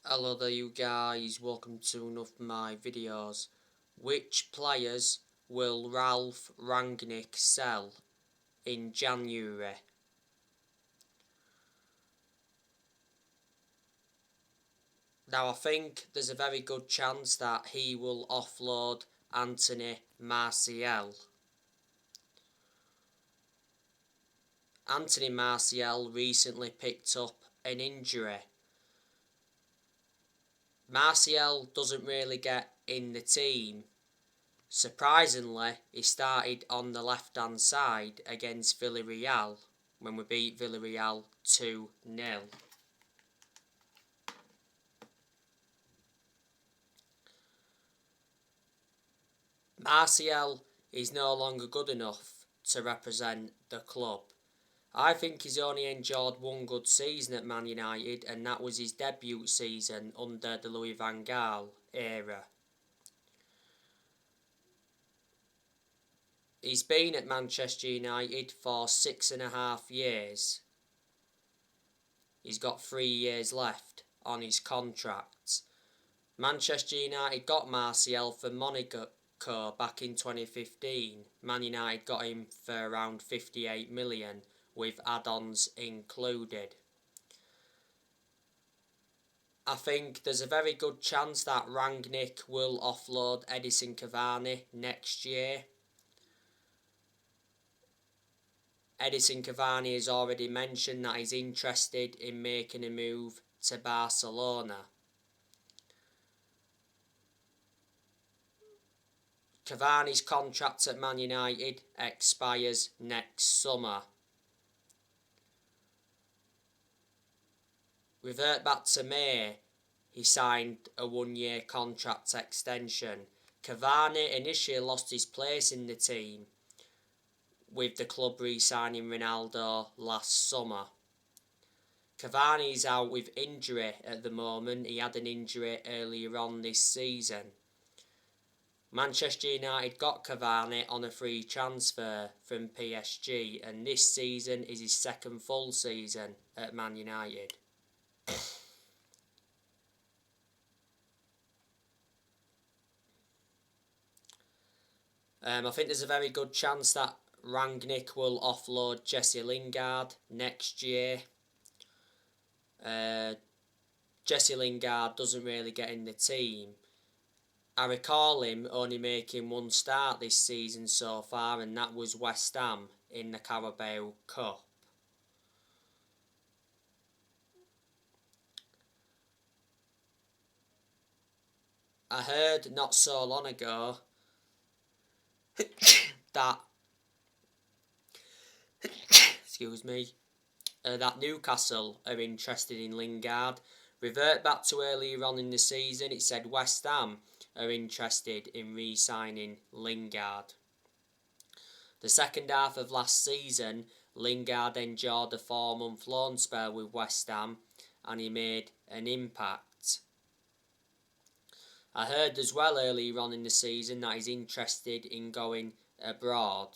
Hello there you guys, welcome to enough of my videos. Which players will Ralf Rangnick sell in January? Now I think there's a very good chance that he will offload Anthony Martial. Anthony Martial recently picked up an injury. Martial doesn't really get in the team. Surprisingly, he started on the left-hand side against Villarreal when we beat Villarreal 2-0. Martial is no longer good enough to represent the club. I think he's only enjoyed one good season at Man United, and that was his debut season under the Louis van Gaal era. He's been at Manchester United for 6.5 years. He's got 3 years left on his contract. Manchester United got Martial from Monaco back in 2015. Man United got him for around 58 million with add-ons included. I think there's a very good chance that Rangnick will offload Edinson Cavani next year. Edinson Cavani has already mentioned that he's interested in making a move to Barcelona. Cavani's contract at Man United expires next summer. Revert back to May, he signed a 1-year contract extension. Cavani initially lost his place in the team, with the club re-signing Ronaldo last summer. Cavani's out with injury at the moment. He had an injury earlier on this season. Manchester United got Cavani on a free transfer from PSG, and this season is his second full season at Man United. I think there's a very good chance that Rangnick will offload Jesse Lingard next year. Jesse Lingard doesn't really get in the team. I recall him only making one start this season so far, and that was West Ham in the Carabao Cup. I heard not so long ago that that Newcastle are interested in Lingard. Revert back to earlier on in the season, it said West Ham are interested in re-signing Lingard. The second half of last season, Lingard enjoyed a 4-month loan spell with West Ham, and he made an impact. I heard as well earlier on in the season that he's interested in going abroad.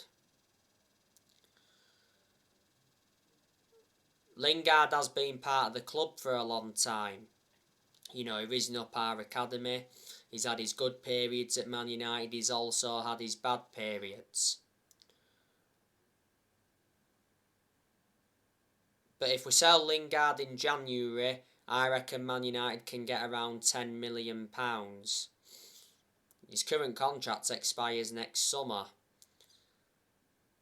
Lingard has been part of the club for a long time. You know, he's risen up our academy. He's had his good periods at Man United. He's also had his bad periods. But if we sell Lingard in January, I reckon Man United can get around £10 million. His current contract expires next summer.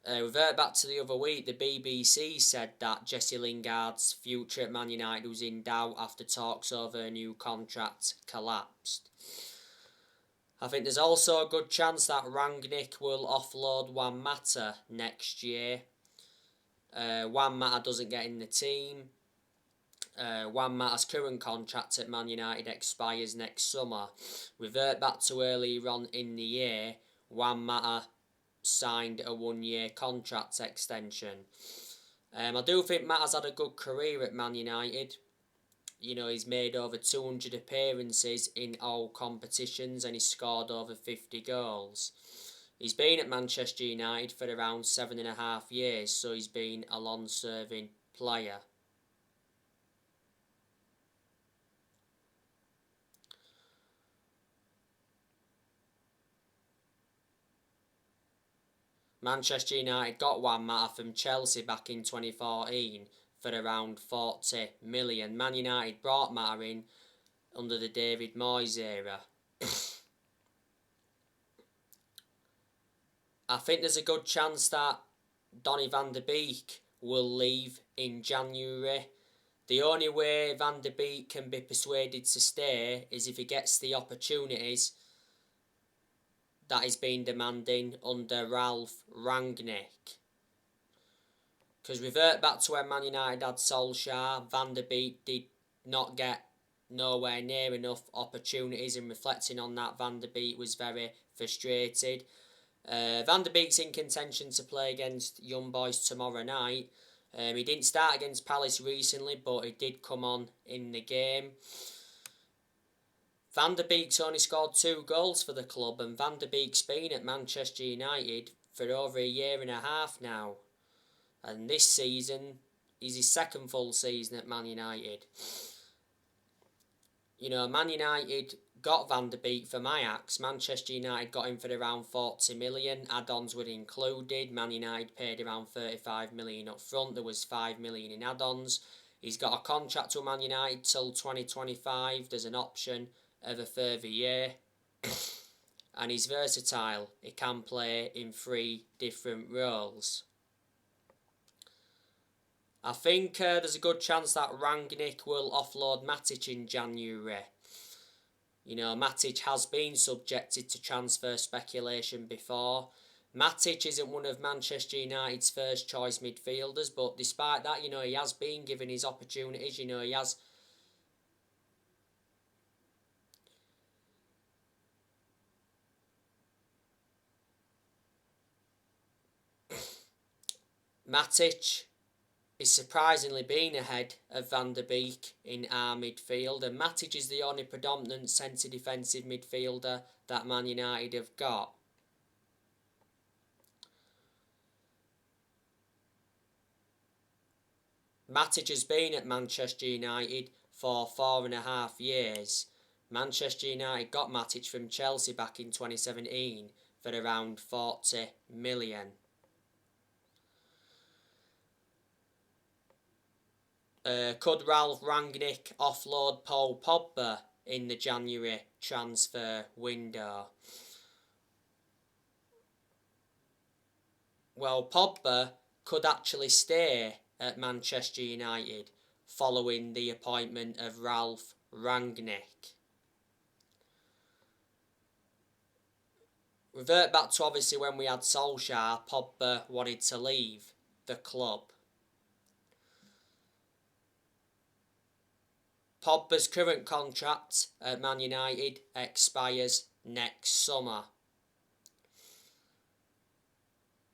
Revert back to the other week, the BBC said that Jesse Lingard's future at Man United was in doubt after talks over a new contract collapsed. I think there's also a good chance that Rangnick will offload Juan Mata next year. Juan Mata doesn't get in the team. Juan Mata's current contract at Man United expires next summer. Revert back to earlier on in the year, Juan Mata signed a 1-year contract extension. I do think Mata's had a good career at Man United. You know, he's made over 200 appearances in all competitions and he's scored over 50 goals. He's been at Manchester United for around 7.5 years, so he's been a long-serving player. Manchester United got Juan Mata from Chelsea back in 2014 for around 40 million. Man United brought Mata in under the David Moyes era. I think there's a good chance that Donny van de Beek will leave in January. The only way Van de Beek can be persuaded to stay is if he gets the opportunities that he's been demanding under Ralf Rangnick. Because revert back to when Man United had Solskjaer, Van de Beek did not get nowhere near enough opportunities, and reflecting on that, Van de Beek was very frustrated. Van de Beek's in contention to play against Young Boys tomorrow night. He didn't start against Palace recently, but he did come on in the game. Van de Beek's only scored 2 goals for the club, and Van de Beek's been at Manchester United for over a year and a half now. And this season is his second full season at Man United. You know, Man United got Van de Beek from Ajax. Manchester United got him for around 40 million. Add-ons were included. Man United paid around 35 million up front. There was 5 million in add-ons. He's got a contract with Man United till 2025. There's an option of a further year. And he's versatile. He can play in 3 different roles. I think there's a good chance that Rangnick will offload Matic in January. You know, Matic has been subjected to transfer speculation before. Matic isn't one of Manchester United's first choice midfielders, but despite that, you know, he has been given his opportunities. You know, he has... Matic is surprisingly been ahead of Van de Beek in our midfield, and Matic is the only predominant centre defensive midfielder that Man United have got. Matic has been at Manchester United for 4.5 years. Manchester United got Matic from Chelsea back in 2017 for around 40 million. Could Ralf Rangnick offload Paul Pogba in the January transfer window? Well, Pogba could actually stay at Manchester United following the appointment of Ralf Rangnick. Revert back to obviously when we had Solskjaer, Pogba wanted to leave the club. Pogba's current contract at Man United expires next summer.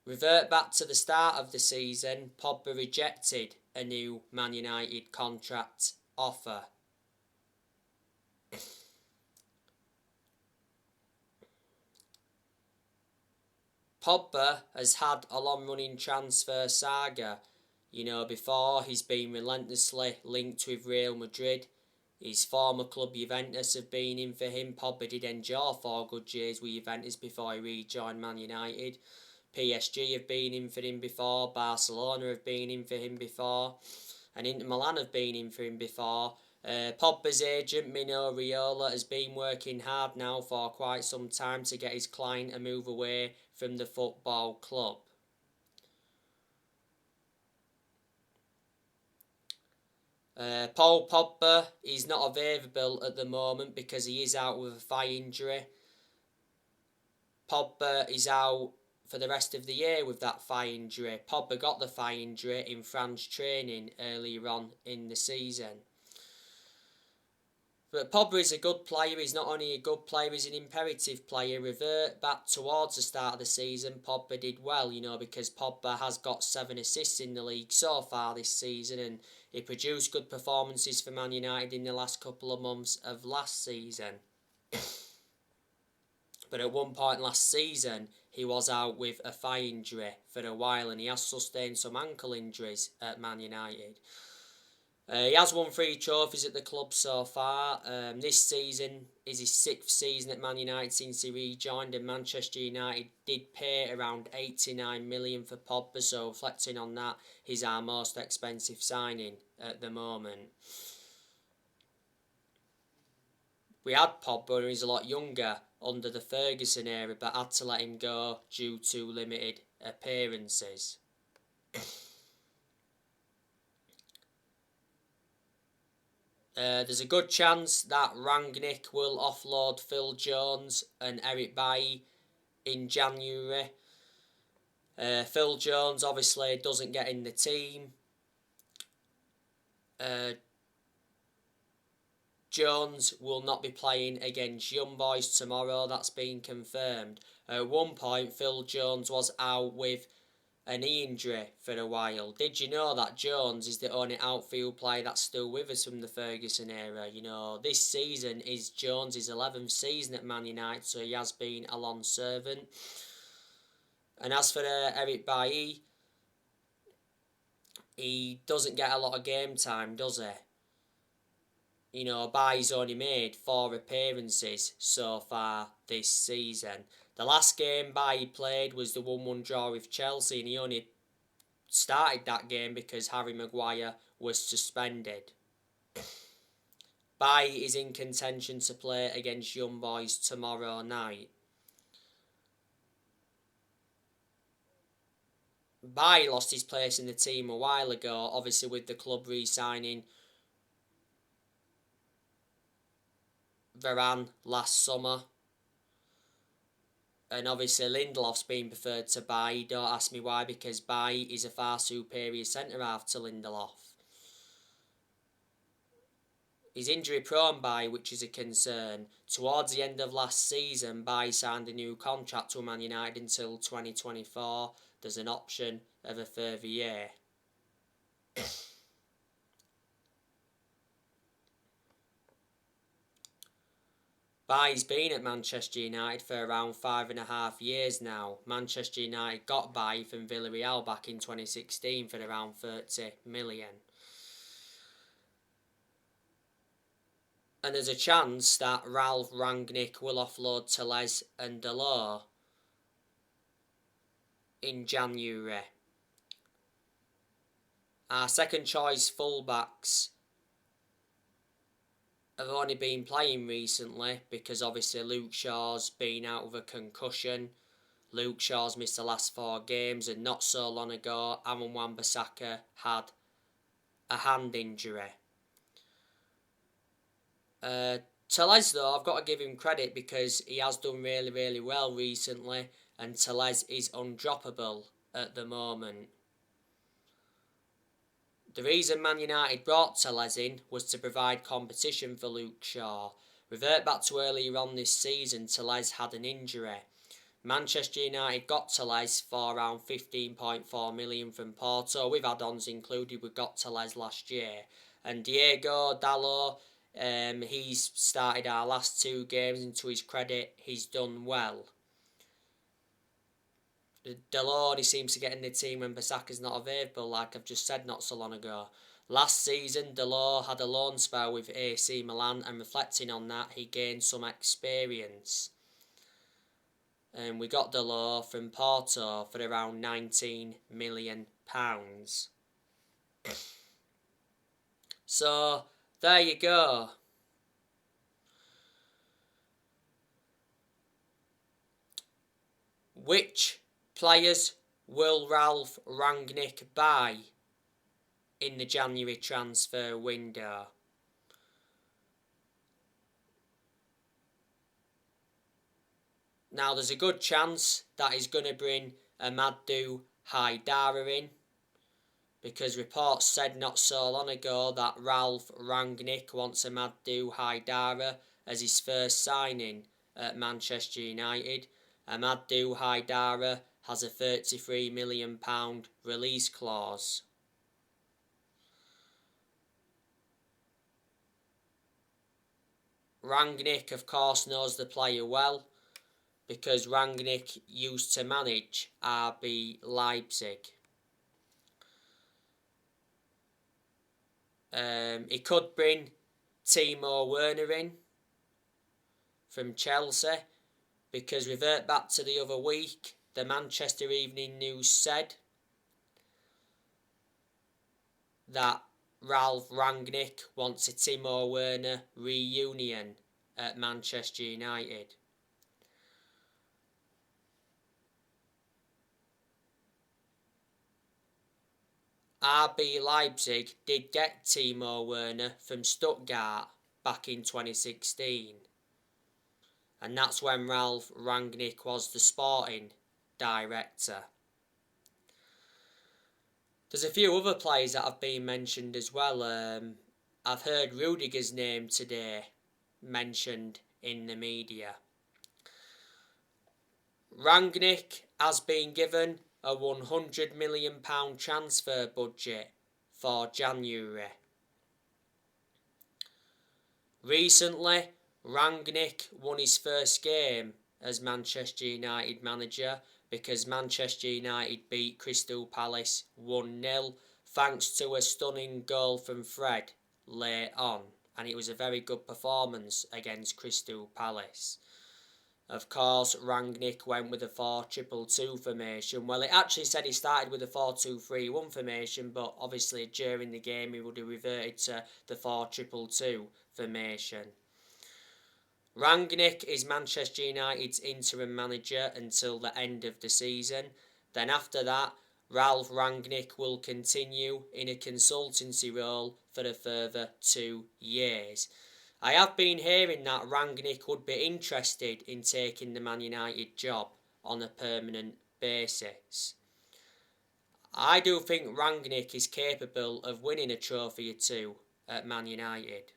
Revert back to the start of the season, Pogba rejected a new Man United contract offer. Pogba has had a long-running transfer saga. You know, before he's been relentlessly linked with Real Madrid. His former club Juventus have been in for him. Pogba did endure 4 good years with Juventus before he rejoined Man United. PSG have been in for him before. Barcelona have been in for him before. And Inter Milan have been in for him before. Pogba's agent, Mino Raiola, has been working hard now for quite some time to get his client to move away from the football club. Paul Pogba is not available at the moment because he is out with a thigh injury. Pogba is out for the rest of the year with that thigh injury. Pogba got the thigh injury in France training earlier on in the season. But Pogba is a good player. He's not only a good player, he's an imperative player. Revert back towards the start of the season, Pogba did well, you know, because Pogba has got 7 assists in the league so far this season, and he produced good performances for Man United in the last couple of months of last season. But at one point last season, he was out with a thigh injury for a while, and he has sustained some ankle injuries at Man United. He has won 3 trophies at the club so far. This season is his 6th season at Man United since he rejoined, and Manchester United did pay around 89 million for Pogba, so reflecting on that, he's our most expensive signing at the moment. We had Pogba when he was a lot younger under the Ferguson era, but had to let him go due to limited appearances. There's a good chance that Rangnick will offload Phil Jones and Eric Bailly in January. Phil Jones obviously doesn't get in the team. Jones will not be playing against Young Boys tomorrow, that's been confirmed. At one point, Phil Jones was out with a knee injury for a while. Did you know that Jones is the only outfield player that's still with us from the Ferguson era? You know, this season is Jones' 11th season at Man United, so he has been a long servant. And as for Eric Bailly, he doesn't get a lot of game time, does he? You know, Bailly's only made 4 appearances so far this season. The last game Bailly played was the 1-1 draw with Chelsea, and he only started that game because Harry Maguire was suspended. Bailly is in contention to play against Young Boys tomorrow night. Bailly lost his place in the team a while ago, obviously with the club re-signing Varane last summer. And obviously Lindelof's been preferred to Bailly. Don't ask me why, because Bailly is a far superior centre-half to Lindelof. He's injury-prone, Bailly, which is a concern. Towards the end of last season, Bailly signed a new contract with Man United until 2024. There's an option of a further year. Bailly's been at Manchester United for around 5.5 years now. Manchester United got Bailly from Villarreal back in 2016 for around 30 million. And there's a chance that Ralf Rangnick will offload Telles and Delors in January. Our second choice fullbacks have only been playing recently because obviously Luke Shaw's been out with a concussion. Luke Shaw's missed the last 4 games, and not so long ago Aaron Wan-Bissaka had a hand injury. Telles though, I've got to give him credit because he has done really, really well recently, and Telles is undroppable at the moment. The reason Man United brought Telles in was to provide competition for Luke Shaw. Revert back to earlier on this season, Telles had an injury. Manchester United got Telles for around 15.4 million from Porto, with add-ons included. We got Telles last year. And Diego Dalot, he's started our last 2 games, and to his credit, he's done well. Delors, he seems to get in the team when Bissaka's not available, like I've just said not so long ago. Last season, Delors had a loan spell with AC Milan, and reflecting on that, he gained some experience. And we got Delors from Porto for around £19 million. So, there you go. Which players will Ralf Rangnick buy in the January transfer window? Now, there's a good chance that he's going to bring Amadou Haidara in, because reports said not so long ago that Ralf Rangnick wants Amadou Haidara as his first signing at Manchester United. Amadou Haidara has a £33 million release clause. Rangnick, of course, knows the player well, because Rangnick used to manage RB Leipzig. He could bring Timo Werner in from Chelsea, because revert back to the other week, the Manchester Evening News said that Ralf Rangnick wants a Timo Werner reunion at Manchester United. RB Leipzig did get Timo Werner from Stuttgart back in 2016. And that's when Ralf Rangnick was the sporting director. There's a few other players that have been mentioned as well. I've heard Rudiger's name today mentioned in the media. Rangnick has been given a £100 million transfer budget for January. Recently, Rangnick won his first game as Manchester United manager because Manchester United beat Crystal Palace 1-0 thanks to a stunning goal from Fred late on, and it was a very good performance against Crystal Palace. Of course, Rangnick went with a 4-2-2 formation. Well, it actually said he started with a 4-2-3-1 formation, but obviously during the game he would have reverted to the 4-2-2 formation. Rangnick is Manchester United's interim manager until the end of the season. Then after that, Ralf Rangnick will continue in a consultancy role for a further 2 years. I have been hearing that Rangnick would be interested in taking the Man United job on a permanent basis. I do think Rangnick is capable of winning a trophy or two at Man United.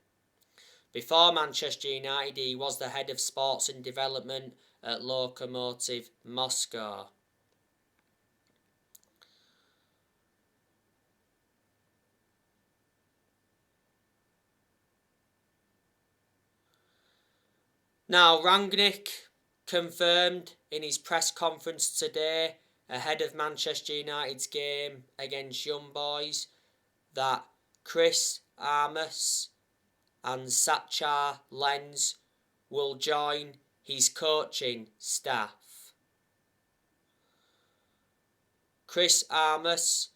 Before Manchester United, he was the head of sports and development at Lokomotiv Moscow. Now, Rangnick confirmed in his press conference today, ahead of Manchester United's game against Young Boys, that Chris Armas and Sacha Lenz will join his coaching staff. Chris Armas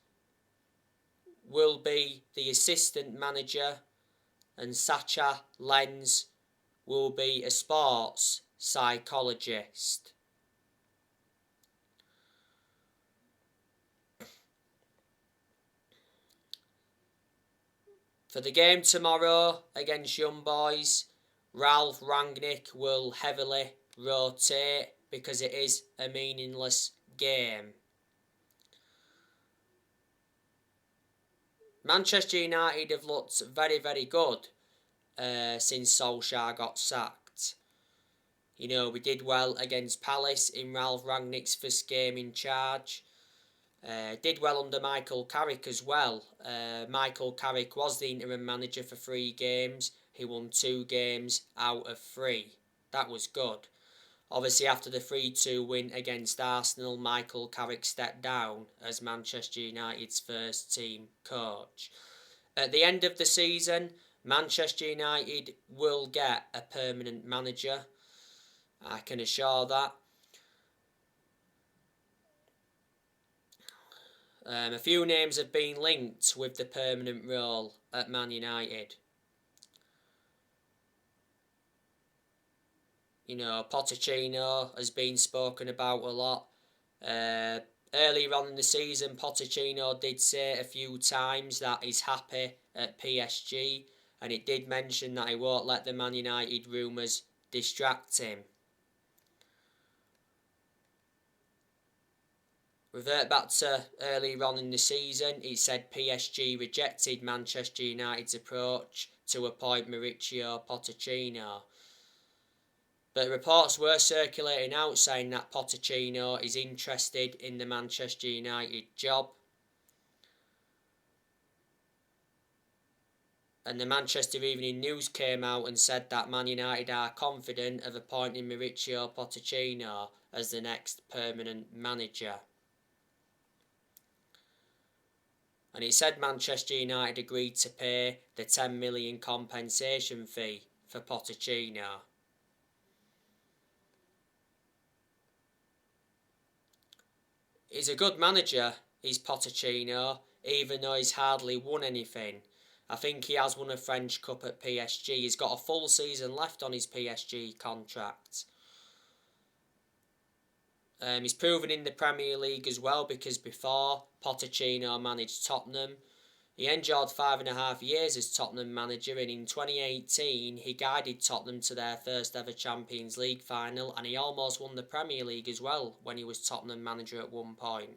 will be the assistant manager and Sacha Lenz will be a sports psychologist. For the game tomorrow against Young Boys, Ralf Rangnick will heavily rotate because it is a meaningless game. Manchester United have looked very, very good since Solskjaer got sacked. You know, we did well against Palace in Ralf Rangnick's first game in charge. Did well under Michael Carrick as well. Michael Carrick was the interim manager for 3 games. He won 2 games out of 3. That was good. Obviously, after the 3-2 win against Arsenal, Michael Carrick stepped down as Manchester United's first team coach. At the end of the season, Manchester United will get a permanent manager. I can assure that. A few names have been linked with the permanent role at Man United. You know, Pochettino has been spoken about a lot. Earlier on in the season, Pochettino did say a few times that he's happy at PSG, and it did mention that he won't let the Man United rumours distract him. Revert back to earlier on in the season, it said PSG rejected Manchester United's approach to appoint Mauricio Pochettino. But reports were circulating out saying that Pochettino is interested in the Manchester United job. And the Manchester Evening News came out and said that Man United are confident of appointing Mauricio Pochettino as the next permanent manager. And it said Manchester United agreed to pay the 10 million compensation fee for Pochettino. He's a good manager, he's Pochettino, even though he's hardly won anything. I think he has won a French Cup at PSG. He's got a full season left on his PSG contract. He's proven in the Premier League as well, because before Pochettino managed Tottenham, he endured 5.5 years as Tottenham manager, and in 2018 he guided Tottenham to their first ever Champions League final, and he almost won the Premier League as well when he was Tottenham manager at one point.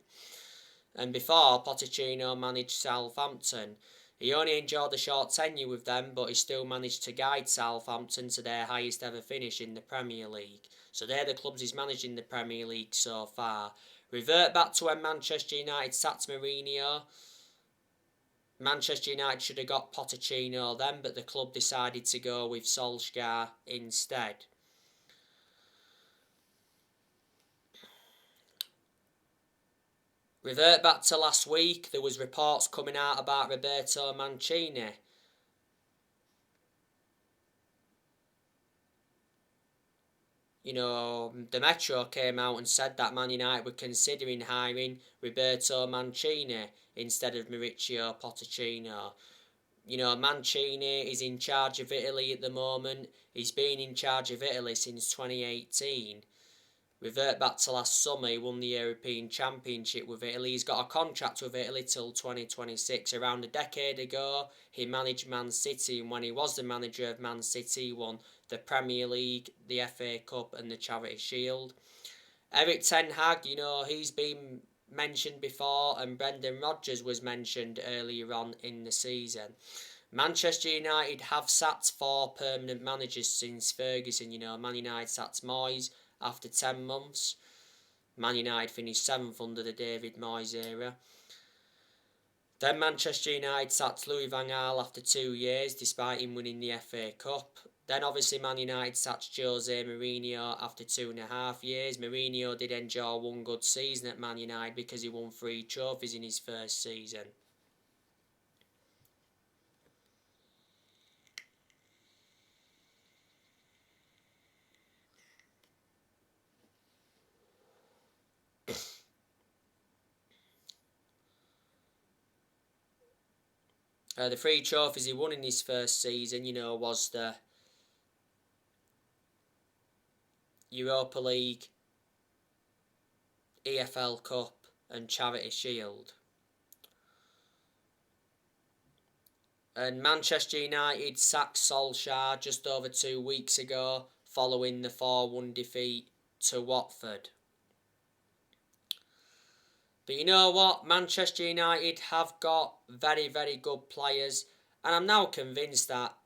And before, Pochettino managed Southampton. He only enjoyed a short tenure with them, but he still managed to guide Southampton to their highest ever finish in the Premier League. So they're the clubs he's managed in the Premier League so far. Revert back to when Manchester United sacked Mourinho. Manchester United should have got Pochettino then, but the club decided to go with Solskjaer instead. Revert back to last week, there was reports coming out about Roberto Mancini. You know, the Metro came out and said that Man United were considering hiring Roberto Mancini instead of Mauricio Pochettino. You know, Mancini is in charge of Italy at the moment. He's been in charge of Italy since 2018. Revert back to last summer, he won the European Championship with Italy. He's got a contract with Italy till 2026. Around a decade ago, he managed Man City, and when he was the manager of Man City, he won the Premier League, the FA Cup and the Charity Shield. Erik ten Hag, you know, he's been mentioned before, and Brendan Rodgers was mentioned earlier on in the season. Manchester United have sacked 4 permanent managers since Ferguson. You know, Man United sacked Moyes after 10 months. Man United finished 7th under the David Moyes era. Then Manchester United sacked Louis van Gaal after 2 years, despite him winning the FA Cup. Then obviously Man United sacked Jose Mourinho after 2.5 years. Mourinho did enjoy one good season at Man United because he won 3 trophies in his first season. The 3 trophies he won in his first season, you know, was the Europa League, EFL Cup and Charity Shield. And Manchester United sacked Solskjaer just over 2 weeks ago following the 4-1 defeat to Watford. But you know what? Manchester United have got very, very good players, and I'm now convinced that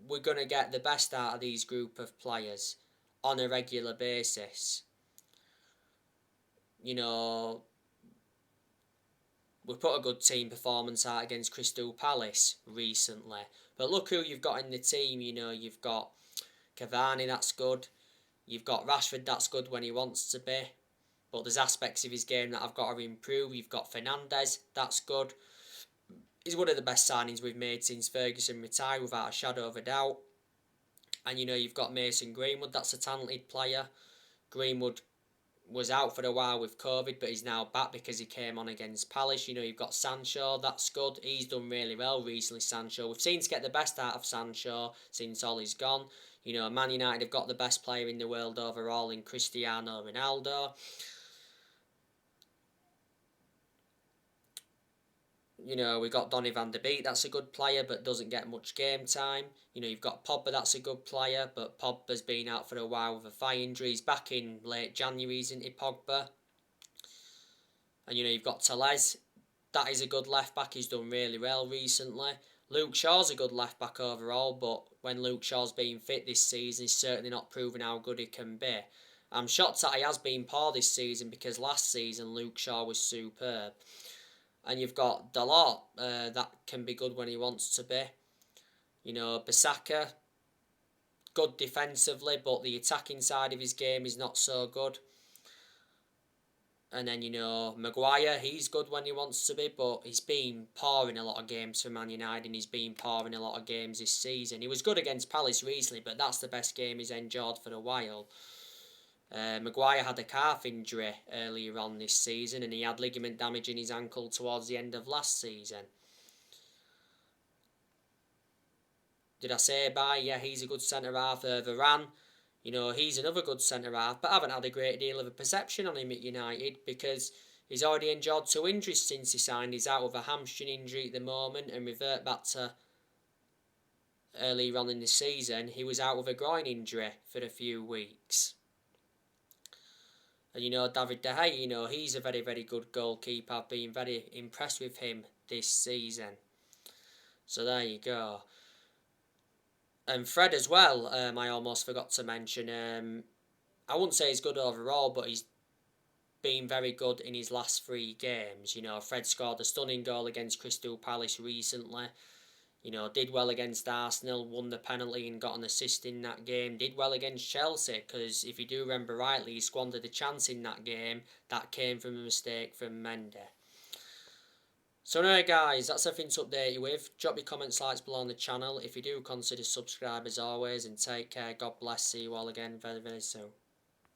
we're going to get the best out of these group of players on a regular basis. You know, we put a good team performance out against Crystal Palace recently. But look who you've got in the team. You know, you've got Cavani, that's good. You've got Rashford, that's good when he wants to be. But there's aspects of his game that I've got to improve. You've got Fernandes, that's good. He's one of the best signings we've made since Ferguson retired, without a shadow of a doubt. And you know, you've got Mason Greenwood, that's a talented player. Greenwood was out for a while with COVID, but he's now back because he came on against Palace. You know, you've got Sancho, that's good. He's done really well recently, Sancho. We've seen to get the best out of Sancho since Ollie's gone. You know, Man United have got the best player in the world overall in Cristiano Ronaldo. You know, we've got Donny van der Beek, that's a good player, but doesn't get much game time. You know, you've got Pogba, that's a good player, but Pogba's been out for a while with a thigh injury. He's back in late January, isn't he, Pogba? And, you know, you've got Telles. That is a good left-back. He's done really well recently. Luke Shaw's a good left-back overall, but when Luke Shaw's been fit this season, he's certainly not proven how good he can be. I'm shocked that he has been poor this season, because last season Luke Shaw was superb. And you've got Dalot, that can be good when he wants to be. You know, Bissaka, good defensively, but the attacking side of his game is not so good. And then, Maguire, he's good when he wants to be, but he's been poor in a lot of games for Man United, and he's been poor in a lot of games this season. He was good against Palace recently, but that's the best game he's enjoyed for a while. Maguire had a calf injury earlier on this season, and he had ligament damage in his ankle towards the end of last season. Did I say bye? Yeah, he's a good centre-half. Varane, he's another good centre-half, but I haven't had a great deal of a perception on him at United because he's already endured 2 injuries since he signed. He's out with a hamstring injury at the moment and revert back to earlier on in the season. He was out with a groin injury for a few weeks. And David De Gea, he's a very, very good goalkeeper. I've been very impressed with him this season. So there you go. And Fred as well, I almost forgot to mention. I wouldn't say he's good overall, but he's been very good in his last 3 games. Fred scored a stunning goal against Crystal Palace recently. Did well against Arsenal, won the penalty and got an assist in that game. Did well against Chelsea, because if you do remember rightly, he squandered a chance in that game. That came from a mistake from Mendy. So anyway guys, that's everything to update you with. Drop your comments, likes below on the channel. If you do, consider subscribe as always, and take care. God bless. See you all again very, very soon.